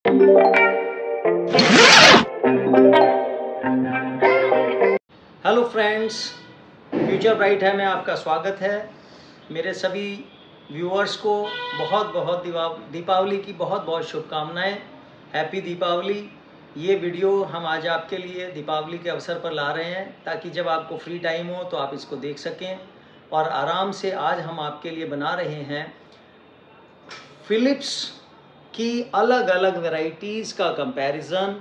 Hello friends, future bright है में आपका स्वागत है। मेरे सभी व्यूअर्स को बहुत बहुत दीपावली की बहुत बहुत शुभकामनाएं। हैप्पी दीपावली। ये वीडियो हम आज आपके लिए दीपावली के अवसर पर ला रहे हैं ताकि जब आपको फ्री टाइम हो तो आप इसको देख सकें और आराम से। आज हम आपके लिए बना रहे हैं फिलिप्स की अलग अलग वैरायटीज़ का कंपैरिजन,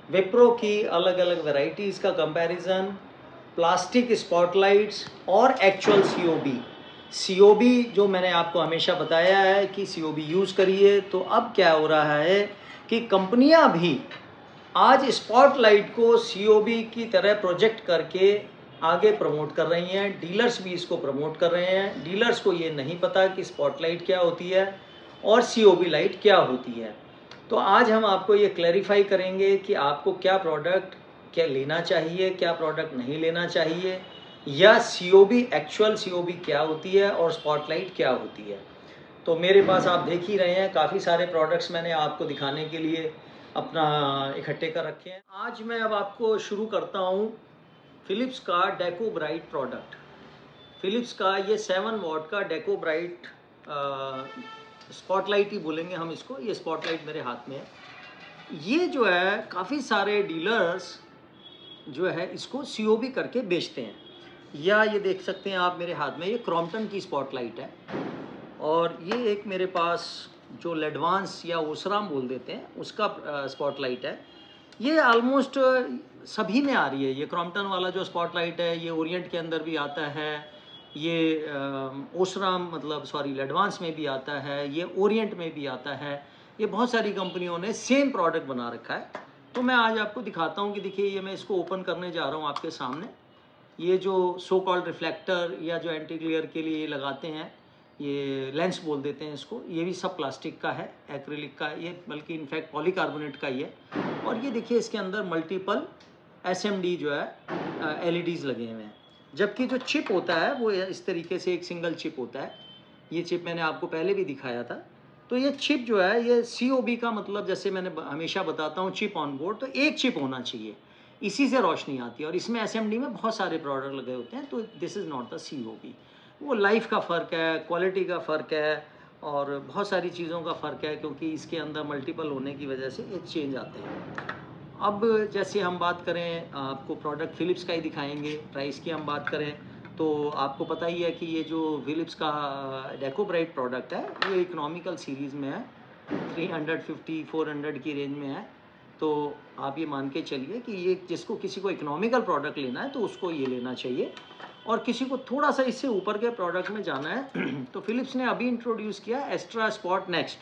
विप्रो की अलग अलग वैरायटीज़ का कंपैरिजन, प्लास्टिक स्पॉटलाइट्स और एक्चुअल सीओबी जो मैंने आपको हमेशा बताया है कि सीओबी यूज़ करिए। तो अब क्या हो रहा है कि कंपनियां भी आज स्पॉटलाइट को सीओबी की तरह प्रोजेक्ट करके आगे प्रमोट कर रही हैं। डीलर्स भी इसको प्रमोट कर रहे हैं। डीलर्स को ये नहीं पता कि स्पॉटलाइट क्या होती है और सीओबी लाइट क्या होती है। तो आज हम आपको ये क्लैरिफाई करेंगे कि आपको क्या प्रोडक्ट क्या लेना चाहिए, क्या प्रोडक्ट नहीं लेना चाहिए, या सीओबी एक्चुअल सीओबी क्या होती है और स्पॉटलाइट क्या होती है। तो मेरे पास आप देख ही रहे हैं काफ़ी सारे प्रोडक्ट्स मैंने आपको दिखाने के लिए अपना इकट्ठे कर रखे हैं। आज मैं अब आपको शुरू करता हूँ फिलिप्स का डेको ब्राइट प्रोडक्ट। फिलिप्स का ये 7 वॉट का डेको ब्राइट स्पॉटलाइट ही बोलेंगे हम इसको। ये स्पॉटलाइट मेरे हाथ में है। ये जो है काफ़ी सारे डीलर्स जो है इसको सीओबी करके बेचते हैं। या ये देख सकते हैं आप मेरे हाथ में, ये क्रॉम्पटन की स्पॉटलाइट है। और ये एक मेरे पास जो लेडवांस या ओसराम बोल देते हैं उसका स्पॉटलाइट है। ये ऑलमोस्ट सभी में आ रही है। ये क्रॉम्पटन वाला जो स्पॉटलाइट है ये ओरिएंट के अंदर भी आता है, ये ओसराम मतलब सॉरी लेडवांस में भी आता है, ये ओरिएंट में भी आता है। ये बहुत सारी कंपनियों ने सेम प्रोडक्ट बना रखा है। तो मैं आज आपको दिखाता हूँ कि देखिए ये मैं इसको ओपन करने जा रहा हूँ आपके सामने। ये जो सो कॉल्ड रिफ्लेक्टर या जो एंटी ग्लेयर के लिए लगाते हैं, ये लेंस बोल देते हैं इसको, ये भी सब प्लास्टिक का है, एक्रिलिक का ये, बल्कि इनफैक्ट पॉलीकार्बोनेट का ही है। और ये देखिए इसके अंदर मल्टीपल एसएमडी जो है एलईडीज़ लगे हुए हैं। जबकि जो चिप होता है वो इस तरीके से एक सिंगल चिप होता है। ये चिप मैंने आपको पहले भी दिखाया था। तो ये चिप जो है ये सीओबी का मतलब, जैसे मैंने हमेशा बताता हूँ चिप ऑन बोर्ड, तो एक चिप होना चाहिए, इसी से रोशनी आती है। और इसमें एसएमडी में बहुत सारे प्रोडक्ट लगे होते हैं। तो this is not the COB. वो लाइफ का फ़र्क है, क्वालिटी का फ़र्क है और बहुत सारी चीज़ों का फ़र्क है, क्योंकि इसके अंदर मल्टीपल होने की वजह से ये चेंज आते हैं। अब जैसे हम बात करें, आपको प्रोडक्ट फिलिप्स का ही दिखाएंगे। प्राइस की हम बात करें तो आपको पता ही है कि ये जो फिलिप्स का डेको ब्राइट प्रोडक्ट है ये इकोनॉमिकल सीरीज़ में है, 350-400 की रेंज में है। तो आप ये मान के चलिए कि ये जिसको किसी को इकोनॉमिकल प्रोडक्ट लेना है तो उसको ये लेना चाहिए, और किसी को थोड़ा सा इससे ऊपर के प्रोडक्ट में जाना है तो फिलिप्स ने अभी इंट्रोड्यूस किया एस्ट्रा स्पॉट नेक्स्ट।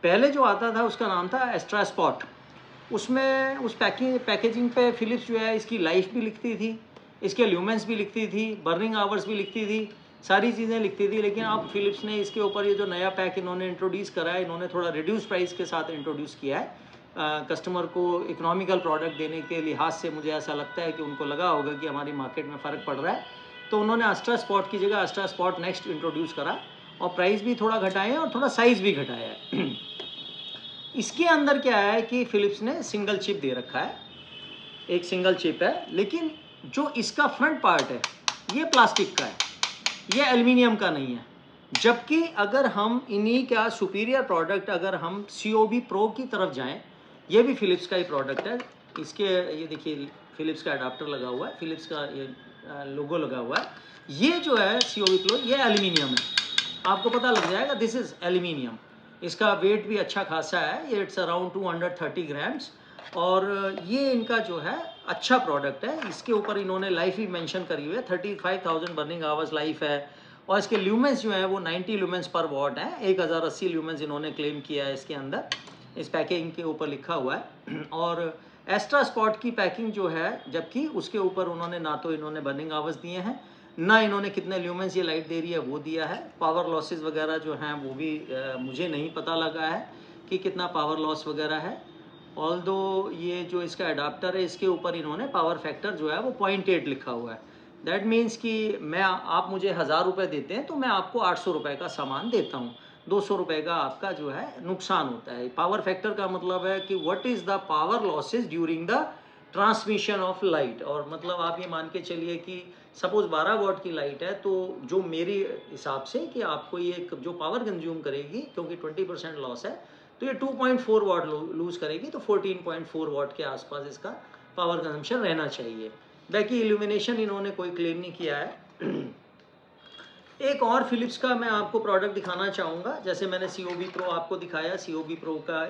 पहले जो आता था उसका नाम था एस्ट्रा स्पॉट। उसमें उस पैकेजिंग पे फिलिप्स जो है इसकी लाइफ भी लिखती थी, इसके ल्यूमेंस भी लिखती थी, बर्निंग आवर्स भी लिखती थी, सारी चीज़ें लिखती थी। लेकिन अब फिलिप्स ने इसके ऊपर ये जो नया पैक इन्होंने इंट्रोड्यूस करा है, इन्होंने थोड़ा रिड्यूस प्राइस के साथ इंट्रोड्यूस किया है। कस्टमर को इकोनॉमिकल प्रोडक्ट देने के लिहाज से मुझे ऐसा लगता है कि उनको लगा होगा कि हमारी मार्केट में फ़र्क पड़ रहा है, तो उन्होंने एस्ट्रा स्पॉट की जगह एस्ट्रा स्पॉट नेक्स्ट इंट्रोड्यूस करा और प्राइस भी थोड़ा घटाया है और थोड़ा साइज़ भी घटाया है। इसके अंदर क्या है कि फिलिप्स ने सिंगल चिप दे रखा है, एक सिंगल चिप है, लेकिन जो इसका फ्रंट पार्ट है ये प्लास्टिक का है, ये एल्युमिनियम का नहीं है। जबकि अगर हम इन्हीं का सुपीरियर प्रोडक्ट, अगर हम सीओबी प्रो की तरफ जाएं, ये भी फिलिप्स का ही प्रोडक्ट है। इसके ये देखिए फिलिप्स का अडाप्टर लगा हुआ है, फिलिप्स का ये लोगो लगा हुआ है। ये जो है सीओबी प्रो ये एल्युमिनियम है, आपको पता लग जाएगा दिस इज़ एल्युमिनियम। इसका वेट भी अच्छा खासा है, ये इट्स अराउंड 230 ग्राम्स। और ये इनका जो है अच्छा प्रोडक्ट है। इसके ऊपर इन्होंने लाइफ भी मेंशन करी हुई है, 35,000 बर्निंग आवर्स लाइफ है। और इसके ल्यूमेंस जो है वो 90 ल्यूमेंस पर वॉट है, 1080 ल्यूमेंस इन्होंने क्लेम किया है इसके अंदर, इस पैकिंग के ऊपर लिखा हुआ है। और एस्ट्रा स्पॉट की पैकिंग जो है, जबकि उसके ऊपर उन्होंने ना तो इन्होंने बर्निंग आवर्स दिए हैं, ना इन्होंने कितने ल्यूमेंस ये लाइट दे रही है वो दिया है। पावर लॉसेस वगैरह जो हैं वो भी मुझे नहीं पता लगा है कि कितना पावर लॉस वगैरह है। ऑल्दो ये जो इसका अडाप्टर है इसके ऊपर इन्होंने पावर फैक्टर जो है वो 0.8 लिखा हुआ है। दैट मीन्स कि आप मुझे 1000 रुपये देते हैं तो मैं आपको 800 रुपये का सामान देता हूँ। 200 रुपये का आपका जो है नुकसान होता है। पावर फैक्टर का मतलब है कि what is the power losses during the transmission of light. और मतलब आप ये मान के चलिए कि सपोज 12 वॉट की लाइट है, तो जो मेरी हिसाब से कि आपको ये जो पावर कंज्यूम करेगी, क्योंकि 20% लॉस है, तो ये 2.4 वॉट लूज करेगी, तो 14.4 वॉट के आसपास इसका पावर कंजम्पशन रहना चाहिए। बाकी इल्यूमिनेशन इन्होंने कोई क्लेम नहीं किया है। एक और फिलिप्स का मैं आपको प्रोडक्ट दिखाना चाहूँगा। जैसे मैंने COB Pro आपको दिखाया, COB Pro का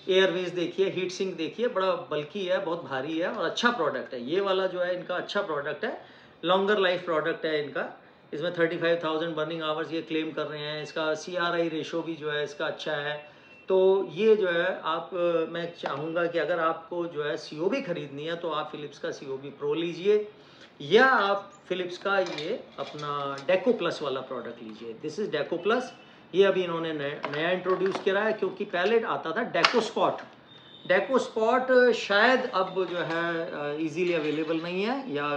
एयरवेज देखिए, हीट सिंक देखिए, बड़ा बल्कि है, बहुत भारी है और अच्छा प्रोडक्ट है। ये वाला जो है इनका अच्छा प्रोडक्ट है, लॉन्गर लाइफ प्रोडक्ट है इनका। इसमें 35,000 बर्निंग आवर्स ये क्लेम कर रहे हैं। इसका CRI रेशो भी जो है इसका अच्छा है। तो ये जो है आप मैं चाहूँगा कि अगर आपको जो है COB खरीदनी है तो आप फिलिप्स का COB Pro लीजिए, या आप फिलिप्स का ये अपना डेको प्लस वाला प्रोडक्ट लीजिए। This is deco plus. ये अभी इन्होंने नया इंट्रोड्यूस करा है, क्योंकि पहले आता था डेको स्पॉट। डेको स्पॉट शायद अब जो है इजीली अवेलेबल नहीं है, या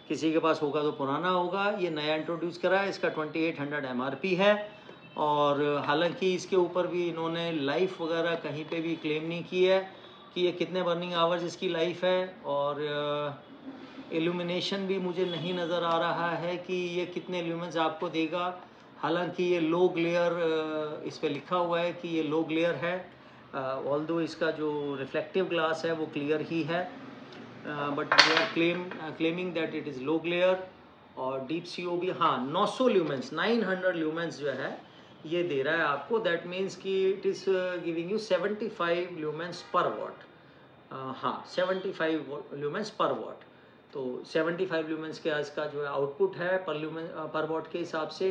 किसी के पास होगा तो पुराना होगा। ये नया इंट्रोड्यूस करा है, इसका 2800 MRP है। और हालांकि इसके ऊपर भी इन्होंने लाइफ वगैरह कहीं पे भी क्लेम नहीं की है कि ये कितने बर्निंग आवर्स इसकी लाइफ है। और इल्यूमिनेशन भी मुझे नहीं नज़र आ रहा है कि ये कितने ल्यूमेंस आपको देगा। हालांकि ये लो ग्लेयर इस पे लिखा हुआ है कि ये लो ग्लेयर है, ऑल्दो इसका जो रिफ्लेक्टिव ग्लास है वो क्लियर ही है, but we are claiming that it is low glare. और डीप COB, हाँ, 900 ल्यूमेंस, 900 ल्यूमेंस जो है ये दे रहा है आपको। दैट मीन्स कि it is giving you 75 lumens पर वॉट। हाँ, 75 ल्यूमेंस पर वॉट। तो 75 ल्यूमेंस के इसका जो है आउटपुट है पर वॉट के हिसाब से।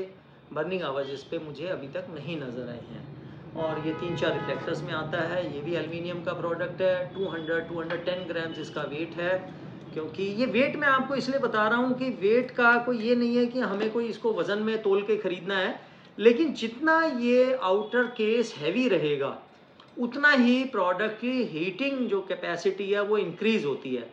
बर्निंग आवर्स इस पर मुझे अभी तक नहीं नज़र आए हैं। और ये 3-4 रिफ्लेक्टर्स में आता है। ये भी एल्युमिनियम का प्रोडक्ट है। 210 ग्राम्स इसका वेट है। क्योंकि ये वेट मैं आपको इसलिए बता रहा हूँ कि वेट का कोई ये नहीं है कि हमें कोई इसको वज़न में तोल के ख़रीदना है, लेकिन जितना ये आउटर केस हैवी रहेगा उतना ही प्रोडक्ट की हीटिंग जो कैपेसिटी है वो इंक्रीज़ होती है।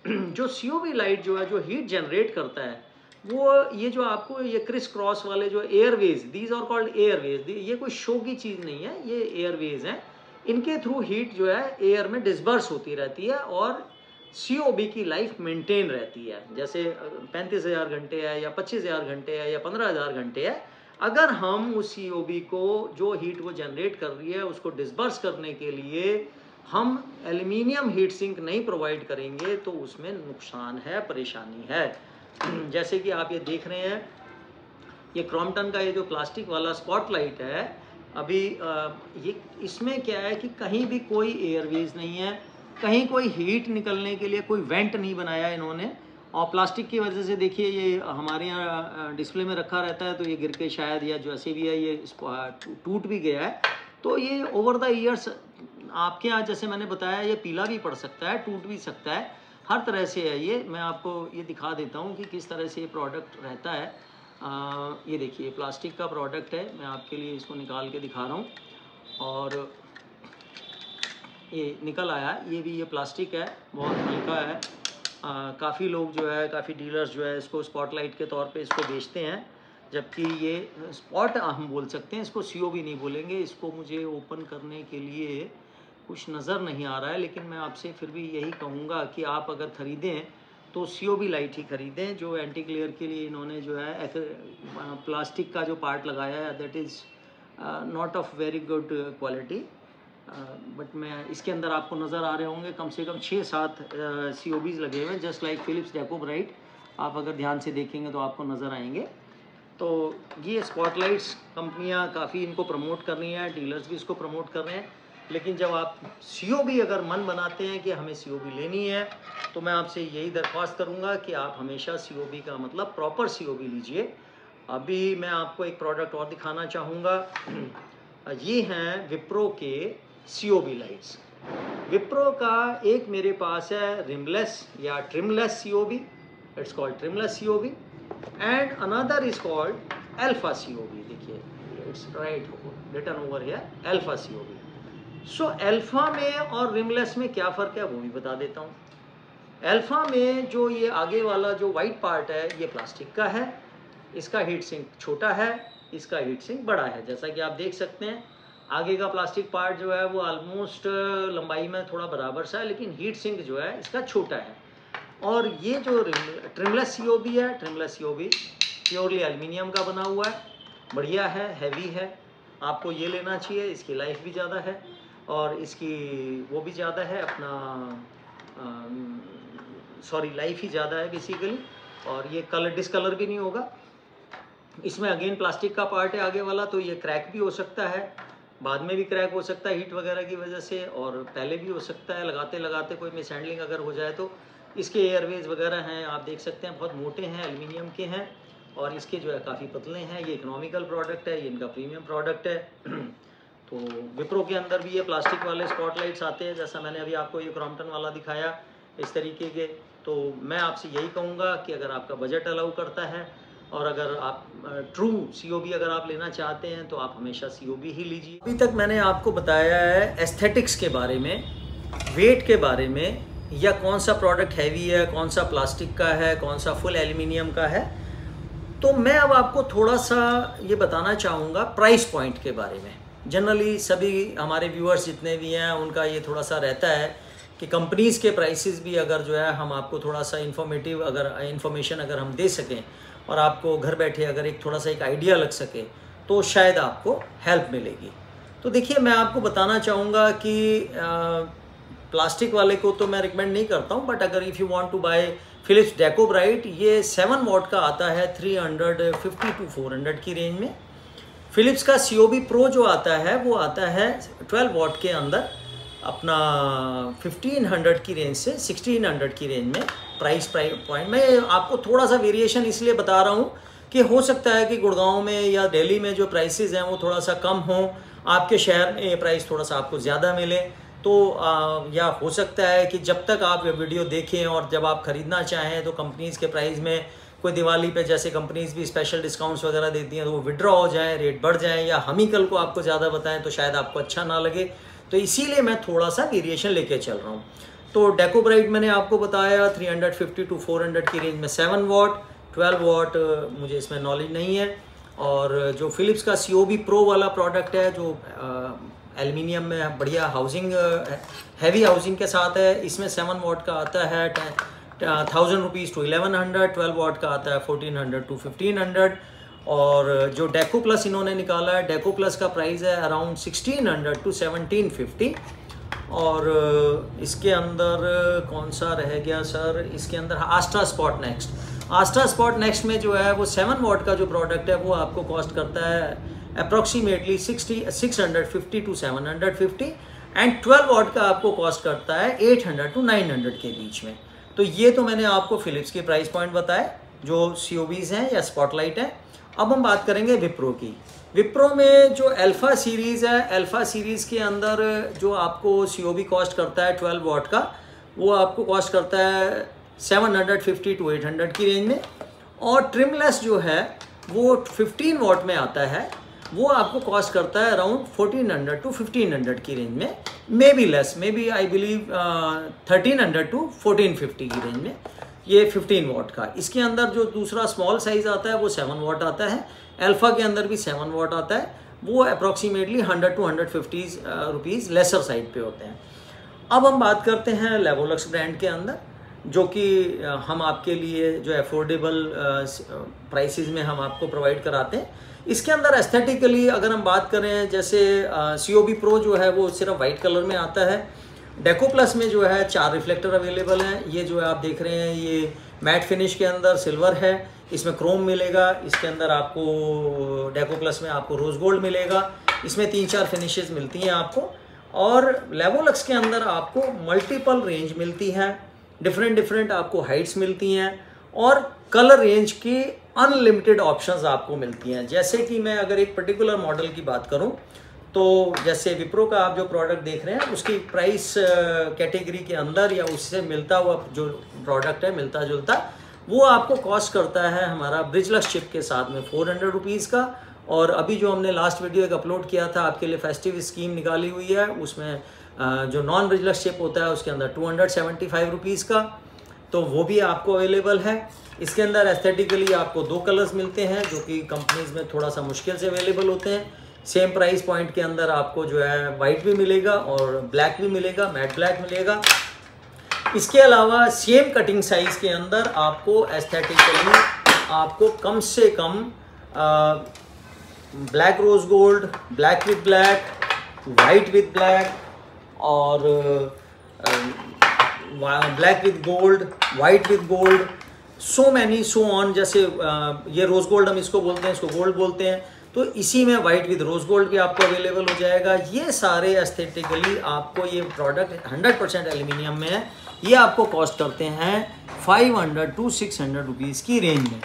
जो COB लाइट जो है जो हीट जनरेट करता है, वो ये जो आपको ये क्रिस क्रॉस वाले जो airways, these are called airways, ये कोई शो की चीज़ नहीं है, ये एयरवेज हैं। इनके थ्रू हीट जो है एयर में डिस्बर्स होती रहती है और COB की लाइफ मेंटेन रहती है। जैसे 35,000 घंटे है या 25,000 घंटे है या 15,000 घंटे है, अगर हम उस COB को जो हीट वो जनरेट कर रही है उसको डिस्बर्स करने के लिए हम एल्युमिनियम हीट सिंक नहीं प्रोवाइड करेंगे तो उसमें नुकसान है, परेशानी है। जैसे कि आप ये देख रहे हैं, ये क्रॉम्पटन का ये जो प्लास्टिक वाला स्पॉटलाइट है, अभी ये इसमें क्या है कि कहीं भी कोई एयरवेज नहीं है, कहीं कोई हीट निकलने के लिए कोई वेंट नहीं बनाया इन्होंने। और प्लास्टिक की वजह से देखिए ये हमारे यहाँ डिस्प्ले में रखा रहता है, तो ये गिर के शायद या जैसे भी है ये टूट भी गया है। तो ये ओवर द ईयर्स आपके यहाँ जैसे मैंने बताया ये पीला भी पड़ सकता है, टूट भी सकता है, हर तरह से है ये। मैं आपको ये दिखा देता हूँ कि किस तरह से ये प्रोडक्ट रहता है। ये देखिए प्लास्टिक का प्रोडक्ट है, मैं आपके लिए इसको निकाल के दिखा रहा हूँ। और ये निकल आया, ये भी ये प्लास्टिक है, बहुत हल्का है। काफ़ी लोग जो है, काफ़ी डीलर्स जो है इसको स्पॉटलाइट के तौर पे इसको बेचते हैं, जबकि ये स्पॉट हम बोल सकते हैं, इसको COB नहीं बोलेंगे। इसको मुझे ओपन करने के लिए कुछ नज़र नहीं आ रहा है, लेकिन मैं आपसे फिर भी यही कहूँगा कि आप अगर ख़रीदें तो COB लाइट ही ख़रीदें। जो एंटी ग्लेयर के लिए इन्होंने जो है प्लास्टिक का जो पार्ट लगाया है that is not of very good quality. But मैं इसके अंदर आपको नज़र आ रहे होंगे कम से कम 6-7 COBs लगे हुए हैं, just like Philips Deco Bright. आप अगर ध्यान से देखेंगे तो आपको नज़र आएंगे। तो ये स्पॉटलाइट्स कंपनियां काफ़ी इनको प्रमोट कर रही हैं, डीलर्स भी इसको प्रमोट कर रहे हैं। लेकिन जब आप COB अगर मन बनाते हैं कि हमें COB लेनी है, तो मैं आपसे यही दरख्वास्त करूंगा कि आप हमेशा COB का मतलब प्रॉपर COB लीजिए। अभी मैं आपको एक प्रोडक्ट और दिखाना चाहूँगा। ये हैं विप्रो के COB लाइट्स। विप्रो का एक मेरे पास है रिमलेस या trimless COB, it's called trimless COB, and another is called alpha COB. देखिए it's right written over here alpha COB. So alpha में और rimless में क्या फ़र्क है वो भी बता देता हूँ। अल्फा में जो ये आगे वाला जो वाइट पार्ट है ये प्लास्टिक का है, इसका हीट सिंक छोटा है इसका हीट सिंक बड़ा है। जैसा कि आप देख सकते हैं आगे का प्लास्टिक पार्ट जो है वो ऑलमोस्ट लंबाई में थोड़ा बराबर सा है, लेकिन हीट सिंक जो है इसका छोटा है। और ये जो ट्रिमलेस COB है, ट्रिमलेस COB प्योरली एल्युमिनियम का बना हुआ है, बढ़िया है, हैवी है, आपको ये लेना चाहिए। इसकी लाइफ भी ज़्यादा है और इसकी वो भी ज़्यादा है, अपना लाइफ ही ज़्यादा है बेसिकली। और ये कलर डिसकलर भी नहीं होगा। इसमें अगेन प्लास्टिक का पार्ट है आगे वाला, तो ये क्रैक भी हो सकता है, बाद में भी क्रैक हो सकता है हीट वगैरह की वजह से, और पहले भी हो सकता है लगाते लगाते कोई मिस हैंडलिंग अगर हो जाए तो। इसके एयरवेज वगैरह हैं, आप देख सकते हैं बहुत मोटे हैं, एल्युमिनियम के हैं, और इसके जो है काफ़ी पतले हैं। ये इकोनॉमिकल प्रोडक्ट है, ये इनका प्रीमियम प्रोडक्ट है। तो विप्रो के अंदर भी ये प्लास्टिक वाले स्पॉटलाइट्स आते हैं, जैसा मैंने अभी आपको ये क्रॉम्पटन वाला दिखाया इस तरीके के। तो मैं आपसे यही कहूँगा कि अगर आपका बजट अलाउ करता है और अगर आप ट्रू COB अगर आप लेना चाहते हैं तो आप हमेशा COB ही लीजिए। अभी तक मैंने आपको बताया है एस्थेटिक्स के बारे में, वेट के बारे में, या कौन सा प्रोडक्ट हैवी है, कौन सा प्लास्टिक का है, कौन सा फुल एल्युमिनियम का है। तो मैं अब आपको थोड़ा सा ये बताना चाहूँगा प्राइस पॉइंट के बारे में। जनरली सभी हमारे व्यूअर्स जितने भी हैं उनका ये थोड़ा सा रहता है कि कंपनीज़ के प्राइसेस भी अगर जो है हम आपको थोड़ा सा इन्फॉर्मेटिव इन्फॉर्मेशन अगर हम दे सकें और आपको घर बैठे अगर एक थोड़ा सा एक आइडिया लग सके तो शायद आपको हेल्प मिलेगी। तो देखिए, मैं आपको बताना चाहूँगा कि प्लास्टिक वाले को तो मैं रिकमेंड नहीं करता हूँ, बट अगर if you want to buy Philips Deco Bright, ये 7 वॉट का आता है 350 to 400 की रेंज में। फिलिप्स का COB प्रो जो आता है वो आता है 12 वॉट के अंदर अपना 1500 की रेंज से 1600 की रेंज में। प्राइस पॉइंट में आपको थोड़ा सा वेरिएशन इसलिए बता रहा हूँ कि हो सकता है कि गुड़गांव में या दिल्ली में जो प्राइसेस हैं वो थोड़ा सा कम हों, आपके शहर में ये प्राइस थोड़ा सा आपको ज़्यादा मिले। तो या हो सकता है कि जब तक आप ये वीडियो देखें और जब आप ख़रीदना चाहें तो कंपनीज़ के प्राइस में कोई दिवाली पे जैसे कंपनीज़ भी स्पेशल डिस्काउंट्स वगैरह देती हैं तो वो विड्रॉ हो जाए, रेट बढ़ जाए, या हम ही कल को आपको ज़्यादा बताएं तो शायद आपको अच्छा ना लगे। तो इसीलिए मैं थोड़ा सा वेरिएशन लेके चल रहा हूँ। तो डेको ब्राइट मैंने आपको बताया 350 to 400 की रेंज में 7 वॉट, 12 वॉट मुझे इसमें नॉलेज नहीं है। और जो फिलिप्स का COB प्रो वाला प्रोडक्ट है जो एल्युमिनियम में बढ़िया हाउसिंग, हैवी हाउसिंग के साथ है, इसमें 7 वॉट का आता है 1000 रुपीज़ to 1100, 12 वॉट का आता है 1400 to 1500। और जो डेको प्लस इन्होंने निकाला है, डेको प्लस का प्राइस है अराउंड 1600 to 1750। और इसके अंदर कौन सा रह गया सर, इसके अंदर आस्ट्रा स्पॉट नेक्स्ट। आस्ट्रा स्पॉट नेक्स्ट में जो है वो 7 वॉट का जो प्रोडक्ट है वो आपको कॉस्ट करता है अप्रॉक्सीमेटली 650 to 750, एंड 12 वॉट का आपको कॉस्ट करता है 800 to 900 के बीच में। तो ये तो मैंने आपको फिलिप्स के प्राइस पॉइंट बताए जो COBs हैं या स्पॉटलाइट हैं। अब हम बात करेंगे विप्रो की। विप्रो में जो अल्फ़ा सीरीज़ है, अल्फ़ा सीरीज़ के अंदर जो आपको COB कॉस्ट करता है 12 वॉट का, वो आपको कॉस्ट करता है 750 to 800 की रेंज में। और ट्रिमलेस जो है वो 15 वॉट में आता है, वो आपको कॉस्ट करता है अराउंड 1400 to 1500 की रेंज में, maybe less, maybe I believe 1300 to 1450 की रेंज में, ये 15 वॉट का। इसके अंदर जो दूसरा स्मॉल साइज़ आता है वो 7 वॉट आता है, अल्फ़ा के अंदर भी 7 वॉट आता है, वो approximately 100 to 150 rupees laser side पे होते हैं। अब हम बात करते हैं लेवोलक्स ब्रांड के अंदर, जो कि हम आपके लिए जो अफोर्डेबल प्राइसेस में हम आपको प्रोवाइड कराते हैं। इसके अंदर एस्थेटिकली अगर हम बात करें, जैसे COB प्रो जो है वो सिर्फ वाइट कलर में आता है। डेको प्लस में जो है 4 रिफ्लेक्टर अवेलेबल हैं। ये जो है आप देख रहे हैं ये मैट फिनिश के अंदर सिल्वर है, इसमें क्रोम मिलेगा, इसके अंदर आपको डेको प्लस में आपको रोज़ गोल्ड मिलेगा, इसमें 3-4 फिनिशेस मिलती हैं आपको। और लेवोलक्स के अंदर आपको मल्टीपल रेंज मिलती है, डिफरेंट आपको हाइट्स मिलती हैं, और कलर रेंज की अनलिमिटेड ऑप्शंस आपको मिलती हैं। जैसे कि मैं अगर एक पर्टिकुलर मॉडल की बात करूं तो जैसे विप्रो का आप जो प्रोडक्ट देख रहे हैं उसकी प्राइस कैटेगरी के अंदर या उससे मिलता हुआ जो प्रोडक्ट है मिलता जुलता, वो आपको कॉस्ट करता है हमारा ब्रिजलक्स चिप के साथ में 400 रुपीज़ का। और अभी जो हमने लास्ट वीडियो एक अपलोड किया था आपके लिए फेस्टिव स्कीम निकाली हुई है, उसमें जो नॉन ब्रिजलक्स चिप होता है उसके अंदर 275 रुपीज़ का तो वो भी आपको अवेलेबल है। इसके अंदर एस्थेटिकली आपको 2 कलर्स मिलते हैं जो कि कंपनीज में थोड़ा सा मुश्किल से अवेलेबल होते हैं। सेम प्राइस पॉइंट के अंदर आपको जो है वाइट भी मिलेगा और ब्लैक भी मिलेगा, मैट ब्लैक मिलेगा। इसके अलावा सेम कटिंग साइज के अंदर आपको एस्थेटिकली आपको कम से कम black rose gold, black with black, white with black और black with gold, white with gold, so many so on. जैसे ये रोज गोल्ड हम इसको बोलते हैं, इसको गोल्ड बोलते हैं, तो इसी में वाइट विद रोज गोल्ड भी आपको अवेलेबल हो जाएगा। ये सारे एस्थेटिकली आपको ये प्रोडक्ट 100% एल्यूमिनियम में है। ये आपको कॉस्ट करते हैं 500 to 600 रुपीज़ की रेंज में।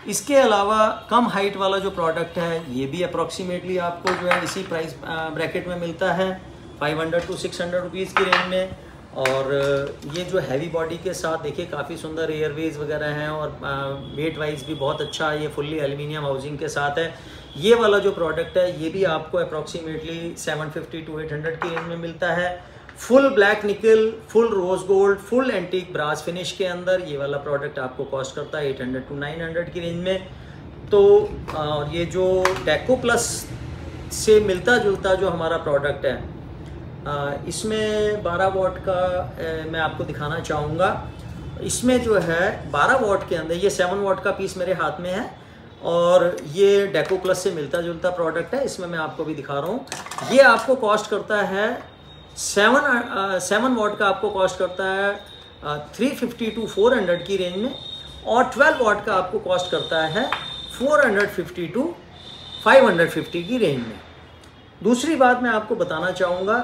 इसके अलावा कम हाइट वाला जो प्रोडक्ट है ये भी अप्रॉक्सीमेटली आपको जो है इसी प्राइस ब्रैकेट में मिलता है 500 to 600 रुपीज़ की रेंज में। और ये जो हैवी बॉडी के साथ देखिए काफ़ी सुंदर एयरवेज वगैरह हैं और वेट वाइज भी बहुत अच्छा है। ये फुल्ली एल्यूमिनियम हाउसिंग के साथ है। ये वाला जो प्रोडक्ट है ये भी आपको अप्रॉक्सीमेटली 750 to 800 की रेंज में मिलता है। Full black nickel, full rose gold, full antique brass finish के अंदर ये वाला प्रोडक्ट आपको कॉस्ट करता है 800 to 900 की रेंज में। तो ये जो डेको प्लस से मिलता जुलता जो हमारा प्रोडक्ट है इसमें 12 वॉट का मैं आपको दिखाना चाहूँगा। इसमें जो है 12 वॉट के अंदर ये 7 वॉट का पीस मेरे हाथ में है और ये डेको प्लस से मिलता जुलता प्रोडक्ट है। इसमें मैं आपको भी दिखा रहा हूँ। ये आपको कॉस्ट करता है 7 वॉट का आपको कॉस्ट करता है 350 to 400 की रेंज में और 12 वॉट का आपको कॉस्ट करता है 450 to 550 की रेंज में। दूसरी बात मैं आपको बताना चाहूँगा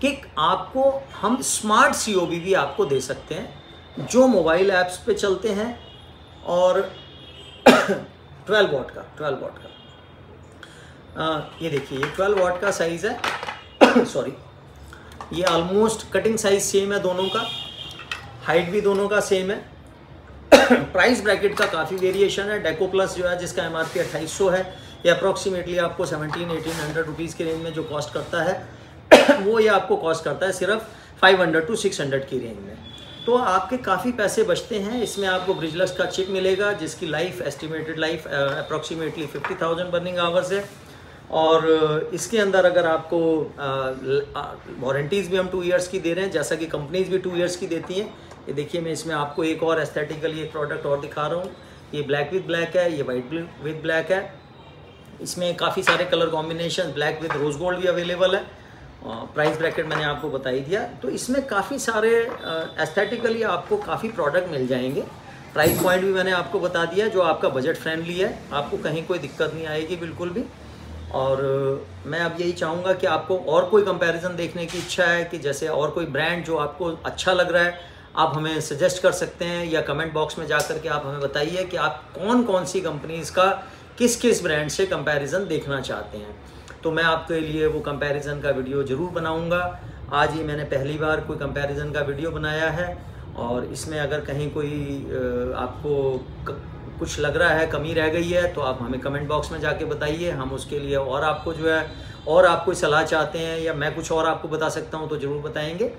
कि आपको हम स्मार्ट COB भी आपको दे सकते हैं जो मोबाइल ऐप्स पे चलते हैं और 12 वॉट का ये देखिए ये 12 वॉट का साइज़ है सॉरी, ये ऑलमोस्ट कटिंग साइज सेम है दोनों का, हाइट भी दोनों का सेम है। प्राइस ब्रैकेट का काफ़ी वेरिएशन है। डेको प्लस जो है जिसका MRP 2800 है, ये अप्रॉक्सीमेटली आपको 1700-1800 रुपीज़ के रेंज में जो कॉस्ट करता है वो ये आपको कॉस्ट करता है सिर्फ 500 to 600 की रेंज में। तो आपके काफ़ी पैसे बचते हैं। इसमें आपको ब्रिजलेस का चिप मिलेगा जिसकी life estimated life approximately 50,000 burning hours है। और इसके अंदर अगर आपको वारंटीज़ भी हम 2 इयर्स की दे रहे हैं जैसा कि कंपनीज भी 2 इयर्स की देती हैं। ये देखिए मैं इसमें आपको एक और एस्थेटिकली एक प्रोडक्ट और दिखा रहा हूँ। ये ब्लैक विद ब्लैक है, ये वाइट विद ब्लैक है। इसमें काफ़ी सारे colour combination, black with rose gold भी अवेलेबल है। प्राइस ब्रैकेट मैंने आपको बता ही दिया। तो इसमें काफ़ी सारे एस्थेटिकली आपको काफ़ी प्रोडक्ट मिल जाएंगे। प्राइस पॉइंट भी मैंने आपको बता दिया जो आपका बजट फ्रेंडली है, आपको कहीं कोई दिक्कत नहीं आएगी बिल्कुल भी। और मैं अब यही चाहूँगा कि आपको और कोई कंपैरिजन देखने की इच्छा है कि जैसे और कोई ब्रांड जो आपको अच्छा लग रहा है आप हमें सजेस्ट कर सकते हैं या कमेंट बॉक्स में जा कर के आप हमें बताइए कि आप कौन कौन सी कंपनीज़ का किस किस ब्रांड से कंपैरिजन देखना चाहते हैं। तो मैं आपके लिए वो कंपैरिजन का वीडियो ज़रूर बनाऊंगा। आज ही मैंने पहली बार कोई कंपैरिजन का वीडियो बनाया है और इसमें अगर कहीं कोई आपको कुछ लग रहा है, कमी रह गई है, तो आप हमें कमेंट बॉक्स में जाके बताइए। हम उसके लिए और आपको जो है और आप कोई सलाह चाहते हैं या मैं कुछ और आपको बता सकता हूँ तो ज़रूर बताएंगे।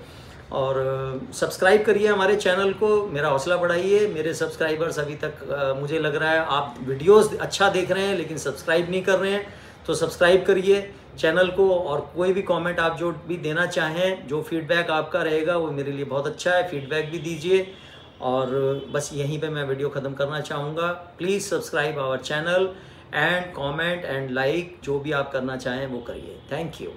और सब्सक्राइब करिए हमारे चैनल को, मेरा हौसला बढ़ाइए। मेरे सब्सक्राइबर्स अभी तक मुझे लग रहा है आप वीडियोस अच्छा देख रहे हैं लेकिन सब्सक्राइब नहीं कर रहे हैं, तो सब्सक्राइब करिए चैनल को। और कोई भी कमेंट आप जो भी देना चाहें, जो फीडबैक आपका रहेगा वो मेरे लिए बहुत अच्छा है, फीडबैक भी दीजिए। और बस यहीं पे मैं वीडियो ख़त्म करना चाहूँगा। Please subscribe our channel and comment and like, जो भी आप करना चाहें वो करिए। Thank you.